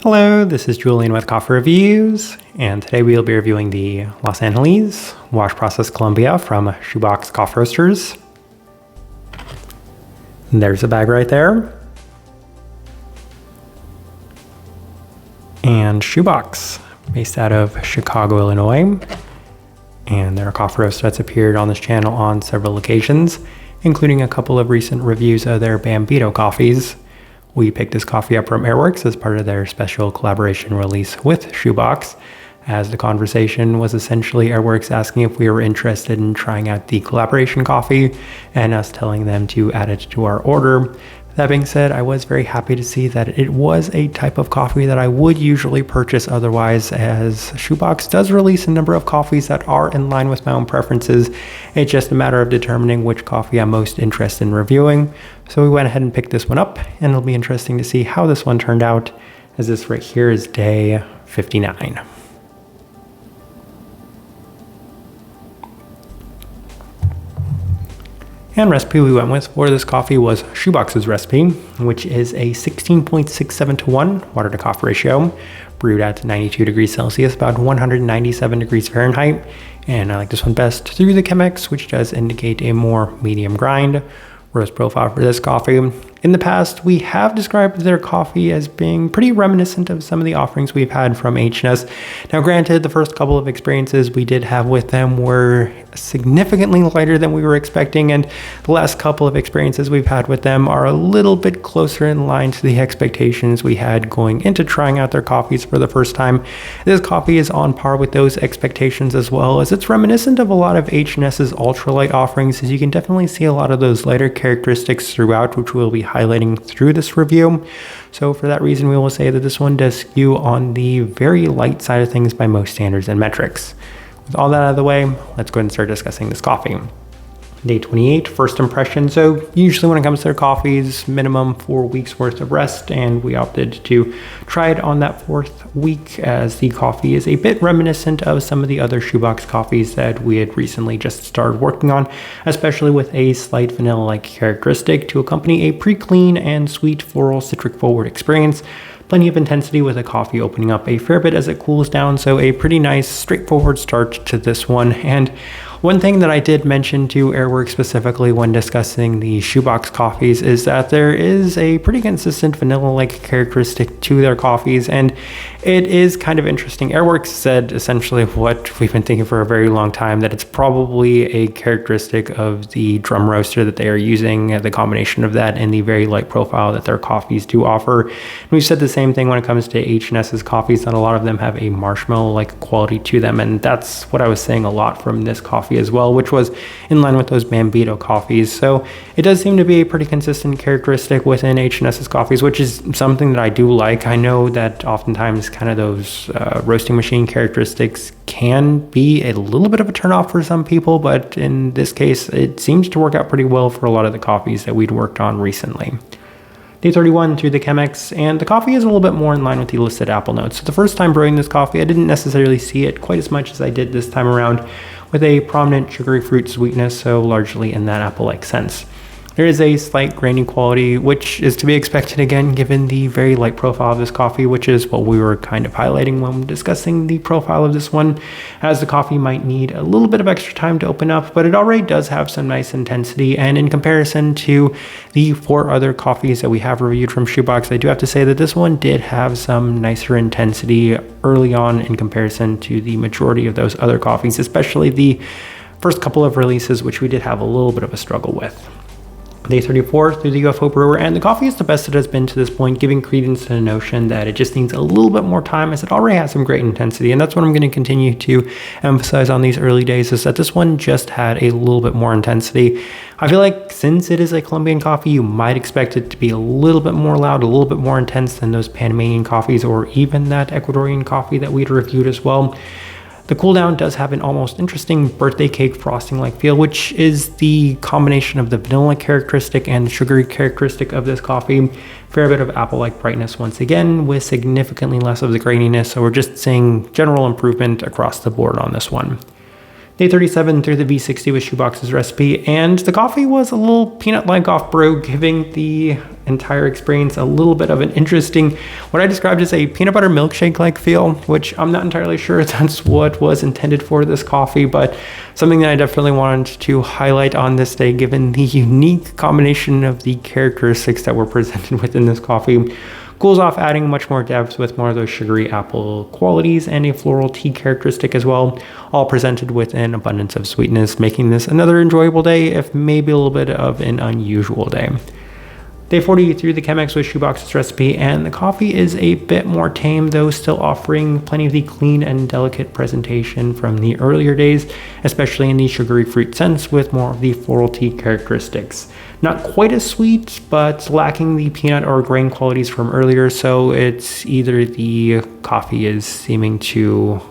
Hello, this is Julian with Coffee Reviews, and today we'll be reviewing the Los Angeles Wash Process Colombia from Shoebox Coffee Roasters. And there's a bag right there. And Shoebox, based out of Chicago, Illinois. And they're a coffee roaster that's appeared on this channel on several occasions, including a couple of recent reviews of their Bambino coffees. We picked this coffee up from Airworks as part of their special collaboration release with Shoebox, as the conversation was essentially Airworks asking if we were interested in trying out the collaboration coffee and us telling them to add it to our order. That being said, I was very happy to see that it was a type of coffee that I would usually purchase otherwise, as Shoebox does release a number of coffees that are in line with my own preferences. It's just a matter of determining which coffee I'm most interested in reviewing. So we went ahead and picked this one up, and it'll be interesting to see how this one turned out, as this right here is day 59. And recipe we went with for this coffee was Shoebox's recipe, which is a 16.67 to 1 water to coffee ratio, brewed at 92 degrees Celsius, about 197 degrees Fahrenheit. And I like this one best through the Chemex, which does indicate a more medium grind. Roast profile for this coffee. In the past, we have described their coffee as being pretty reminiscent of some of the offerings we've had from H&S. Now, granted, the first couple of experiences we did have with them were significantly lighter than we were expecting, and the last couple of experiences we've had with them are a little bit closer in line to the expectations we had going into trying out their coffees for the first time. This coffee is on par with those expectations, as well as it's reminiscent of a lot of H&S's ultralight offerings, as you can definitely see a lot of those lighter characteristics throughout, which we'll be highlighting through this review. So for that reason, we will say that this one does skew on the very light side of things by most standards and metrics. With all that out of the way, let's go ahead and start discussing this coffee. Day 28, first impression. So usually when it comes to their coffees, minimum 4 weeks worth of rest, and we opted to try it on that 4th week, as the coffee is a bit reminiscent of some of the other Shoebox coffees that we had recently just started working on, especially with a slight vanilla-like characteristic to accompany a pre-clean and sweet floral citric forward experience. Plenty of intensity with a coffee opening up a fair bit as it cools down, so a pretty nice straightforward start to this one. And one thing that I did mention to Airworks specifically when discussing the Shoebox coffees is that there is a pretty consistent vanilla-like characteristic to their coffees, and it is kind of interesting. Airworks said essentially what we've been thinking for a very long time, that it's probably a characteristic of the drum roaster that they are using, the combination of that and the very light profile that their coffees do offer. And we've said the same thing when it comes to H&S's coffees, that a lot of them have a marshmallow-like quality to them, and that's what I was saying a lot from this coffee as well, which was in line with those Bambino coffees. So it does seem to be a pretty consistent characteristic within H&S's coffees, which is something that I do like. I know that oftentimes kind of those roasting machine characteristics can be a little bit of a turnoff for some people, but in this case, it seems to work out pretty well for a lot of the coffees that we'd worked on recently. Day 31 through the Chemex, and the coffee is a little bit more in line with the listed apple notes. So the first time brewing this coffee, I didn't necessarily see it quite as much as I did this time around, with a prominent sugary fruit sweetness, so largely in that apple-like sense. There is a slight grainy quality, which is to be expected again, given the very light profile of this coffee, which is what we were kind of highlighting when discussing the profile of this one, as the coffee might need a little bit of extra time to open up, but it already does have some nice intensity. And in comparison to the 4 other coffees that we have reviewed from Shoebox, I do have to say that this one did have some nicer intensity early on in comparison to the majority of those other coffees, especially the first couple of releases, which we did have a little bit of a struggle with. Day 34 through the UFO brewer, and the coffee is the best it has been to this point, giving credence to the notion that it just needs a little bit more time, as it already has some great intensity. And that's what I'm going to continue to emphasize on these early days, is that this one just had a little bit more intensity. I feel like since it is a Colombian coffee, you might expect it to be a little bit more loud, a little bit more intense than those Panamanian coffees, or even that Ecuadorian coffee that we'd reviewed as well. The cool down does have an almost interesting birthday cake frosting-like feel, which is the combination of the vanilla characteristic and the sugary characteristic of this coffee. Fair bit of apple-like brightness once again, with significantly less of the graininess, so we're just seeing general improvement across the board on this one. Day 37 through the V60 with Shoebox's recipe, and the coffee was a little peanut-like off brew, giving the entire experience a little bit of an interesting, what I described as a peanut butter milkshake like feel, which I'm not entirely sure if that's what was intended for this coffee, but something that I definitely wanted to highlight on this day given the unique combination of the characteristics that were presented within this coffee. Cools off, adding much more depth with more of those sugary apple qualities and a floral tea characteristic as well, all presented with an abundance of sweetness, making this another enjoyable day, if maybe a little bit of an unusual day. Day 40 through the Chemex with Shoebox's recipe, and the coffee is a bit more tame, though still offering plenty of the clean and delicate presentation from the earlier days, especially in the sugary fruit scents with more of the floral tea characteristics. Not quite as sweet, but lacking the peanut or grain qualities from earlier, so it's either the coffee is seeming to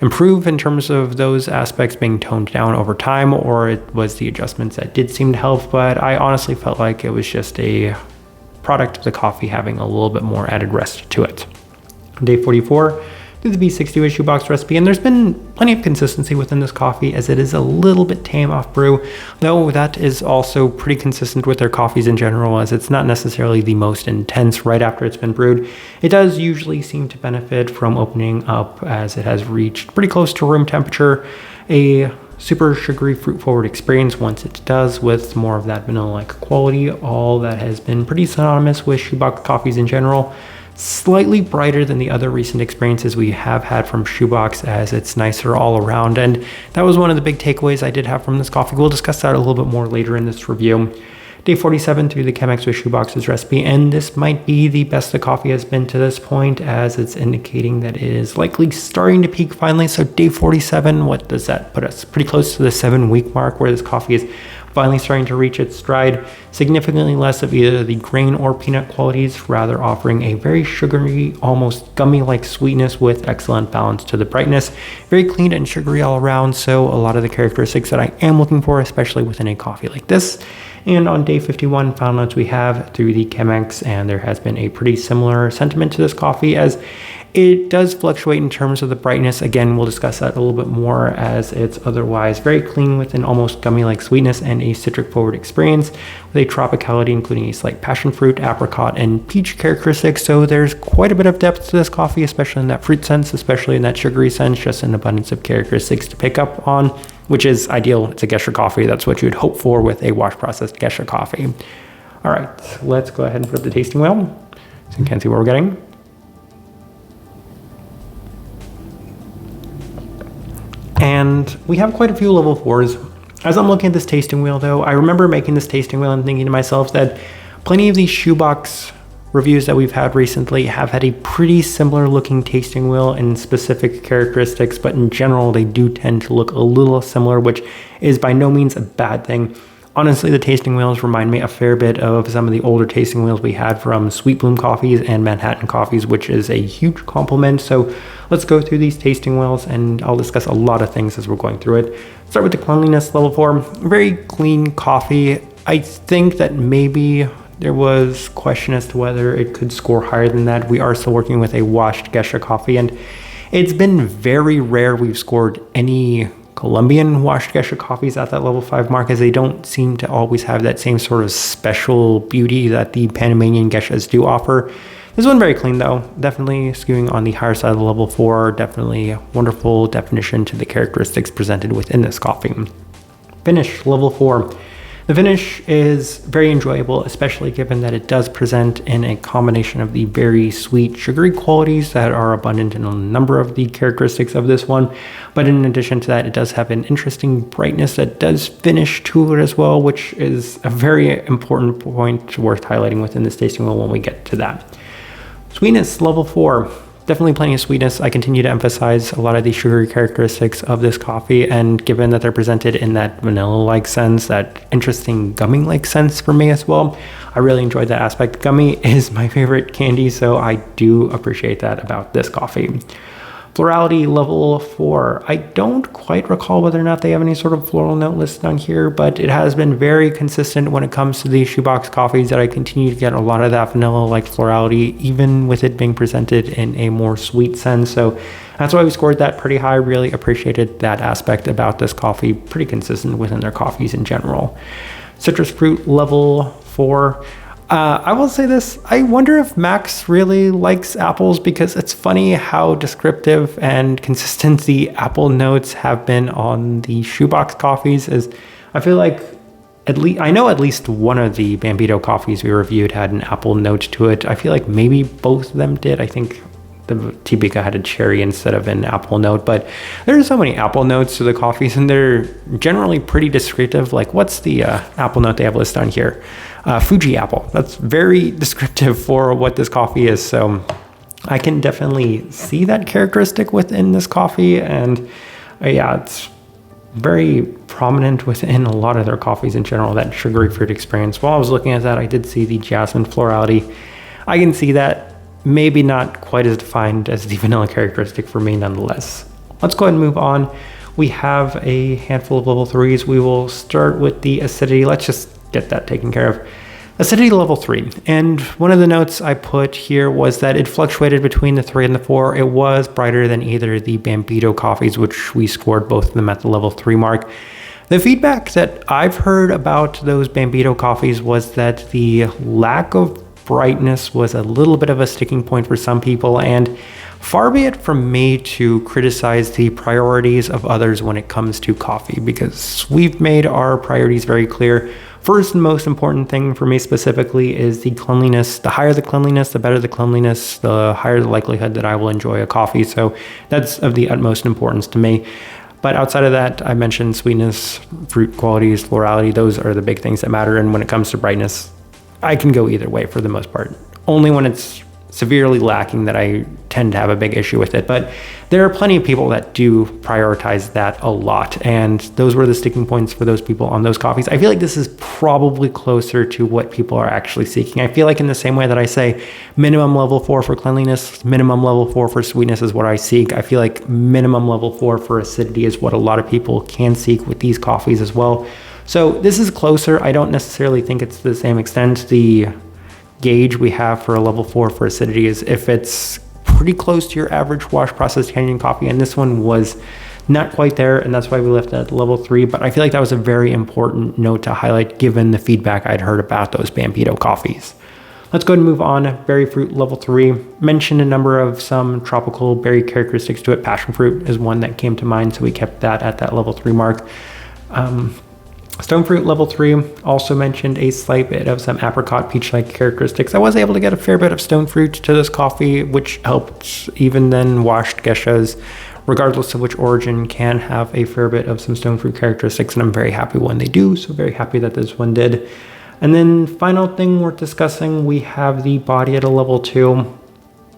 improve in terms of those aspects being toned down over time, or it was the adjustments that did seem to help, but I honestly felt like it was just a product of the coffee having a little bit more added rest to it. Day 44 through the B60 with Shoebox recipe, and there's been plenty of consistency within this coffee as it is a little bit tame off brew, though that is also pretty consistent with their coffees in general, as it's not necessarily the most intense right after it's been brewed. It does usually seem to benefit from opening up as it has reached pretty close to room temperature, a super sugary fruit forward experience once it does, with more of that vanilla like quality, all that has been pretty synonymous with Shoebox coffees in general. Slightly brighter than the other recent experiences we have had from Shoebox, as it's nicer all around, and that was one of the big takeaways I did have from this coffee. We'll discuss that a little bit more later in this review. Day 47 through the Chemex with Shoebox's recipe, and this might be the best the coffee has been to this point, as it's indicating that it is likely starting to peak finally. So day 47, what does that put us? Pretty close to the 7-week mark where this coffee is finally starting to reach its stride. Significantly less of either the grain or peanut qualities, rather offering a very sugary, almost gummy-like sweetness with excellent balance to the brightness. Very clean and sugary all around, so a lot of the characteristics that I am looking for, especially within a coffee like this. And on day 51, final notes we have through the Chemex, and there has been a pretty similar sentiment to this coffee, as it does fluctuate in terms of the brightness. Again, we'll discuss that a little bit more, as it's otherwise very clean with an almost gummy-like sweetness and a citric forward experience with a tropicality, including a slight passion fruit, apricot, and peach characteristics. So there's quite a bit of depth to this coffee, especially in that fruit sense, especially in that sugary sense, just an abundance of characteristics to pick up on, which is ideal. It's a Gesher coffee. That's what you'd hope for with a wash processed Gesher coffee. All right, let's go ahead and put up the tasting wheel so you can see what we're getting. And we have quite a few level 4s. As I'm looking at this tasting wheel though, I remember making this tasting wheel and thinking to myself that plenty of these Shoebox reviews that we've had recently have had a pretty similar looking tasting wheel in specific characteristics, but in general they do tend to look a little similar, which is by no means a bad thing. Honestly, the tasting wheels remind me a fair bit of some of the older tasting wheels we had from Sweet Bloom coffees and Manhattan coffees, which is a huge compliment. So let's go through these tasting wheels, and I'll discuss a lot of things as we're going through it. Start with the cleanliness level 4. Very clean coffee. I think that maybe there was question as to whether it could score higher than that. We are still working with a washed Gesher coffee, and it's been very rare we've scored any Colombian washed Gesher coffees at that level 5 mark, as they don't seem to always have that same sort of special beauty that the Panamanian Geshas do offer. This one very clean though, definitely skewing on the higher side of the level 4, definitely a wonderful definition to the characteristics presented within this coffee. Finish, level 4. The finish is very enjoyable, especially given that it does present in a combination of the very sweet sugary qualities that are abundant in a number of the characteristics of this one. But in addition to that, it does have an interesting brightness that does finish to it as well, which is a very important point worth highlighting within this tasting wheel when we get to that. Sweetness, level 4. Definitely plenty of sweetness. I continue to emphasize a lot of the sugary characteristics of this coffee, and given that they're presented in that vanilla-like sense, that interesting gummy-like sense for me as well, I really enjoyed that aspect. Gummy is my favorite candy, so I do appreciate that about this coffee. Florality, level 4. I don't quite recall whether or not they have any sort of floral note listed on here, but it has been very consistent when it comes to the Shoebox coffees that I continue to get a lot of that vanilla-like florality, even with it being presented in a more sweet sense. So that's why we scored that pretty high. Really appreciated that aspect about this coffee. Pretty consistent within their coffees in general. Citrus fruit, level 4. I will say this. I wonder if Max really likes apples because it's funny how descriptive and consistent the apple notes have been on the Shoebox coffees. I feel like I know at least one of the Bambino coffees we reviewed had an apple note to it. I feel like maybe both of them did. I think the Tipica had a cherry instead of an apple note, but there's so many apple notes to the coffees and they're generally pretty descriptive. Like what's the apple note they have listed on here? Fuji apple. That's very descriptive for what this coffee is. So I can definitely see that characteristic within this coffee. And yeah, it's very prominent within a lot of their coffees in general, that sugary fruit experience. While I was looking at that, I did see the jasmine florality. I can see that. Maybe not quite as defined as the vanilla characteristic for me nonetheless. Let's go ahead and move on. We have a handful of level 3s. We will start with the acidity. Let's just get that taken care of. Acidity level 3. And one of the notes I put here was that it fluctuated between the 3 and the 4. It was brighter than either the Bambino coffees, which we scored both of them at the level 3 mark. The feedback that I've heard about those Bambino coffees was that the lack of brightness was a little bit of a sticking point for some people, and far be it from me to criticize the priorities of others when it comes to coffee, because we've made our priorities very clear. First and most important thing for me specifically is the cleanliness. The higher the cleanliness, the better the cleanliness, the higher the likelihood that I will enjoy a coffee. So that's of the utmost importance to me. But outside of that, I mentioned sweetness, fruit qualities, florality. Those are the big things that matter. And when it comes to brightness, I can go either way for the most part. Only when it's severely lacking that I tend to have a big issue with it. But there are plenty of people that do prioritize that a lot. And those were the sticking points for those people on those coffees. I feel like this is probably closer to what people are actually seeking. I feel like in the same way that I say minimum level 4 for cleanliness, minimum level 4 for sweetness is what I seek. I feel like minimum level 4 for acidity is what a lot of people can seek with these coffees as well. So this is closer. I don't necessarily think it's to the same extent. The gauge we have for a level 4 for acidity is if it's pretty close to your average wash process Kenyan coffee, and this one was not quite there, and that's why we left it at level 3. But I feel like that was a very important note to highlight given the feedback I'd heard about those Bambino coffees. Let's go ahead and move on. Berry fruit level 3. Mentioned a number of some tropical berry characteristics to it. Passion fruit is one that came to mind, so we kept that at that level 3 mark. Stone fruit level 3 also mentioned a slight bit of some apricot peach-like characteristics. I was able to get a fair bit of stone fruit to this coffee, which helped. Even then, washed geishas, regardless of which origin, can have a fair bit of some stone fruit characteristics, and I'm very happy when they do, so very happy that this one did. And then final thing worth discussing, we have the body at a level 2.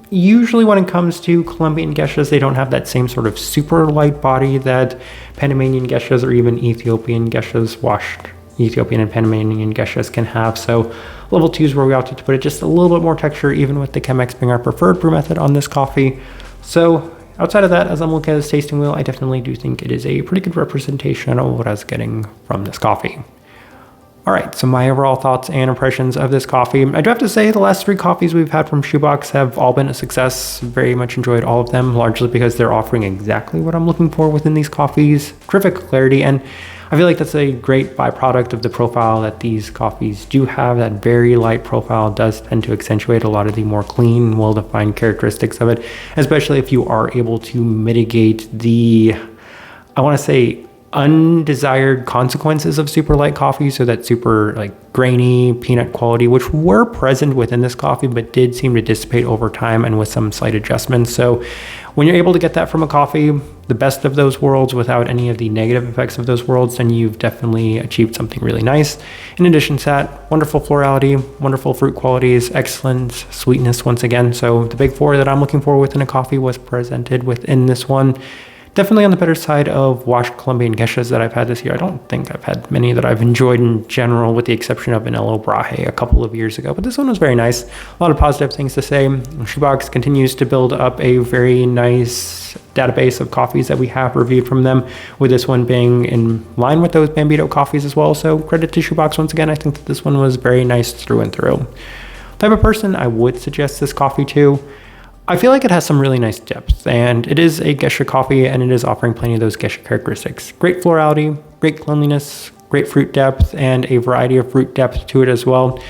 Usually when it comes to Colombian geishas, they don't have that same sort of super light body that Panamanian geishas or even Ethiopian geishas, washed Ethiopian and Panamanian geishas can have. So level 2 is where we opted to put it, just a little bit more texture, even with the Chemex being our preferred brew method on this coffee. So outside of that, as I'm looking at this tasting wheel, I definitely do think it is a pretty good representation of what I was getting from this coffee. All right, so my overall thoughts and impressions of this coffee. I do have to say the last 3 coffees we've had from Shoebox have all been a success. Very much enjoyed all of them, largely because they're offering exactly what I'm looking for within these coffees. Terrific clarity, and I feel like that's a great byproduct of the profile that these coffees do have. That very light profile does tend to accentuate a lot of the more clean, well-defined characteristics of it, especially if you are able to mitigate the, I want to say, undesired consequences of super light coffee, so that super like grainy peanut quality, which were present within this coffee but did seem to dissipate over time and with some slight adjustments. So when you're able to get that from a coffee, the best of those worlds without any of the negative effects of those worlds, then you've definitely achieved something really nice. In addition to that, wonderful florality, wonderful fruit qualities, excellent sweetness once again. So the big 4 that I'm looking for within a coffee was presented within this one. Definitely on the better side of washed Colombian geishas that I've had this year. I don't think I've had many that I've enjoyed in general, with the exception of Vanilla Brahe a couple of years ago. But this one was very nice. A lot of positive things to say. Shoebox continues to build up a very nice database of coffees that we have reviewed from them, with this one being in line with those Bambino coffees as well. So credit to Shoebox once again. I think that this one was very nice through and through. Type of person I would suggest this coffee to. I feel like it has some really nice depth, and it is a geisha coffee, and it is offering plenty of those geisha characteristics. Great florality, great cleanliness, great fruit depth, and a variety of fruit depth to it as well.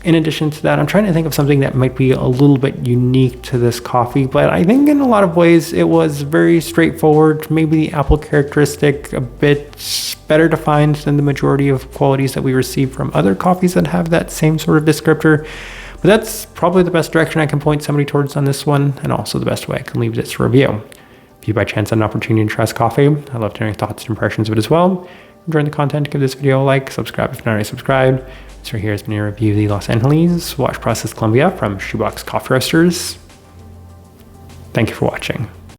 In addition to that, I'm trying to think of something that might be a little bit unique to this coffee, but I think in a lot of ways it was very straightforward. Maybe the apple characteristic a bit better defined than the majority of qualities that we receive from other coffees that have that same sort of descriptor. But that's probably the best direction I can point somebody towards on this one, and also the best way I can leave this review. If you by chance had an opportunity to try this coffee, I'd love to know your thoughts and impressions of it as well. Enjoying the content, give this video a like, subscribe if you're not already subscribed. So here has been a review of the Los Angeles Wash Process Colombia from Shoebox Coffee Roasters. Thank you for watching.